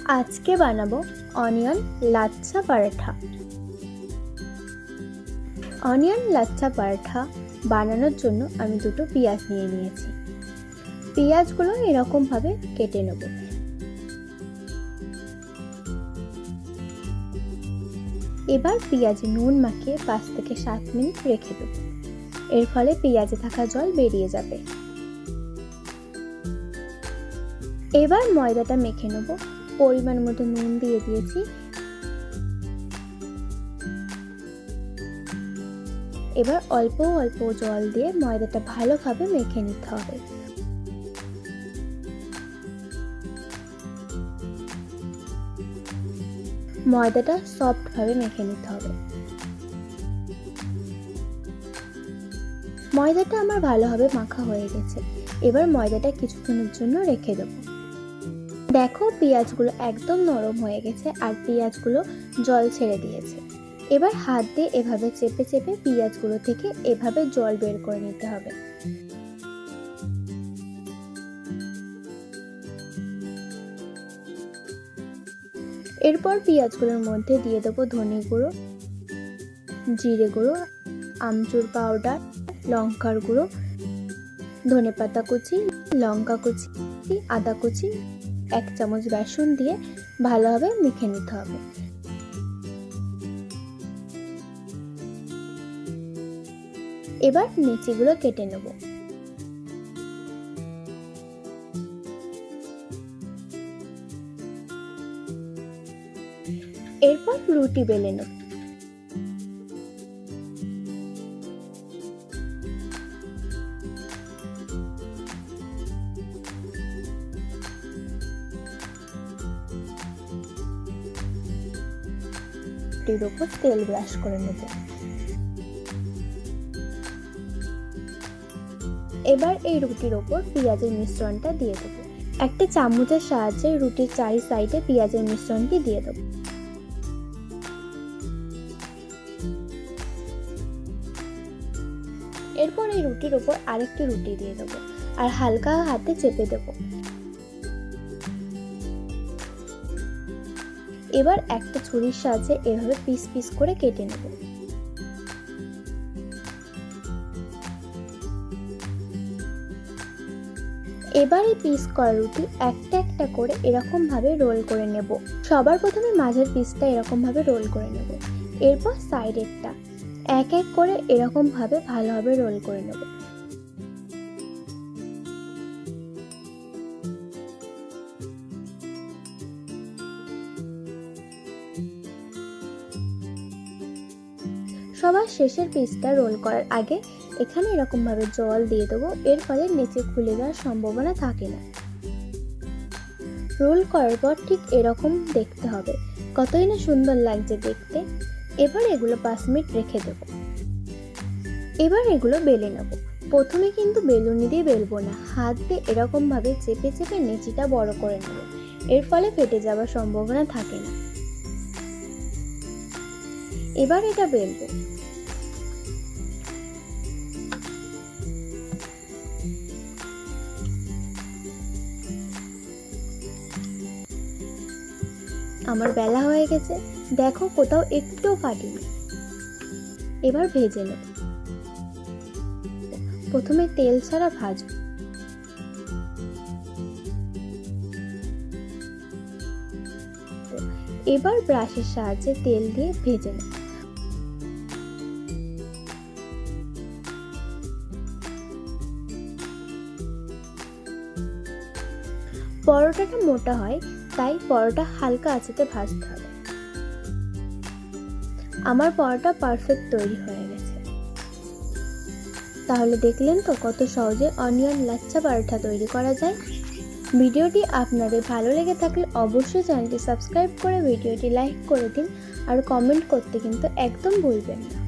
আজকে বানাবো onion lachha paratha. Onion lachha paratha বানানোর জন্য আমি দুটো পেঁয়াজ নিয়ে নিয়েছি। পেঁয়াজগুলো এরকম ভাবে কেটে নেব। এবার পেঁয়াজে নুন মাখিয়ে 5 থেকে 7 মিনিট রেখে দেব। এর ফলে পেঁয়াজে থাকা জল বেরিয়ে যাবে। এবার ময়দাটা মেখে নেব। পরিমাণ মতো নুন দিয়ে দিয়েছি। এবার অল্প অল্প জল দিয়ে ময়দাটা ভালোভাবে মেখে নিতে হবে। ময়দাটা সফট ভাবে মেখে নিতে হবে। ময়দাটা আমার ভালোভাবে মাখা হয়ে গেছে। এবার ময়দাটা কিছুক্ষণের জন্য রেখে দেব। দেখো পেঁয়াজগুলো একদম নরম হয়ে গেছে আর পেঁয়াজগুলো জল ছেড়ে দিয়েছে। এবার হাত দিয়ে এভাবে চেপে চেপে পেঁয়াজগুলো থেকে এভাবে জল বের করে নিতে হবে। এরপর পেঁয়াজগুলোর মধ্যে দিয়ে দেবো ধনে গুঁড়ো, জিরে গুঁড়ো, আমচুর পাউডার, লঙ্কার গুঁড়ো, ধনেপাতা কুচি, লঙ্কা কুচি, আদা কুচি, 1 চামচ বেসন দিয়ে ভালোভাবে মেখে নিতে হবে। এবার লিচিগুলো কেটে নেব। এরপর রুটি বেলে নেব। রুটির উপর তেল ব্রাশ করে নেব। এবার এই রুটির উপর পেঁয়াজের মিশ্রণটা দিয়ে দেব। একটা চামচের সাহায্যে রুটির 4 সাইডে পেঁয়াজের মিশ্রণটি দিয়ে দেব। এরপর এই রুটির উপর আরেকটি রুটি দিয়ে দেব আর হালকা হাতে চেপে দেব। এবার একটা ছুরির সাহায্যে এভাবে পিস পিস করে কেটে নেব। এবার এই পিস করা রুটি একটা একটা করে এরকম ভাবে রোল করে নেব। সবার প্রথমে মাঝের পিসটা এরকম ভাবে রোল করে নেব। এরপর সাইডেরটা এক এক করে এরকম ভাবে ভালোভাবে রোল করে নেব। সবার শেষের পিসটা রোল করার আগে এখানে এরকম ভাবে জল দিয়ে দেবো। এর ফলে নিচে খুলে যাওয়ার সম্ভাবনা থাকে না। রোল করার পর ঠিক এরকম দেখতে হবে। কতই না সুন্দর লাগছে দেখতে। এবার এগুলো 5 মিনিট রেখে দেব। এবার এগুলো বেলে নেব। প্রথমে কিন্তু বেলুনি দিয়ে বেলবো না, হাত দিয়ে এরকম ভাবে চেপে চেপে নেচিটা বড় করে নেব। এর ফলে ফেটে যাওয়ার সম্ভাবনা থাকে না। এবার এটা বেলবো। আমার বেলা হয়ে গেছে, দেখো কোথাও একটুও ফাটেনি। এবার ভেজে নেব। প্রথমে তেল ছাড়া ভাজব। এবার ব্রাশের সাহায্যে তেল দিয়ে ভেজে নেব। পরোটাটা মোটা হয়, তাই পরোটা হালকা আঁচেতে ভাজতে হবে। আমার পরোটা পারফেক্ট তৈরি হয়ে গেছে। তাহলে দেখলেন তো কত সহজে অনিয়ন লাচ্ছা পরোটা তৈরি করা যায়। ভিডিওটি আপনাদের ভালো লেগে থাকলে অবশ্যই চ্যানেলটি সাবস্ক্রাইব করে ভিডিওটি লাইক করে দিন আর কমেন্ট করতে কিন্তু একদম ভুলবেন না।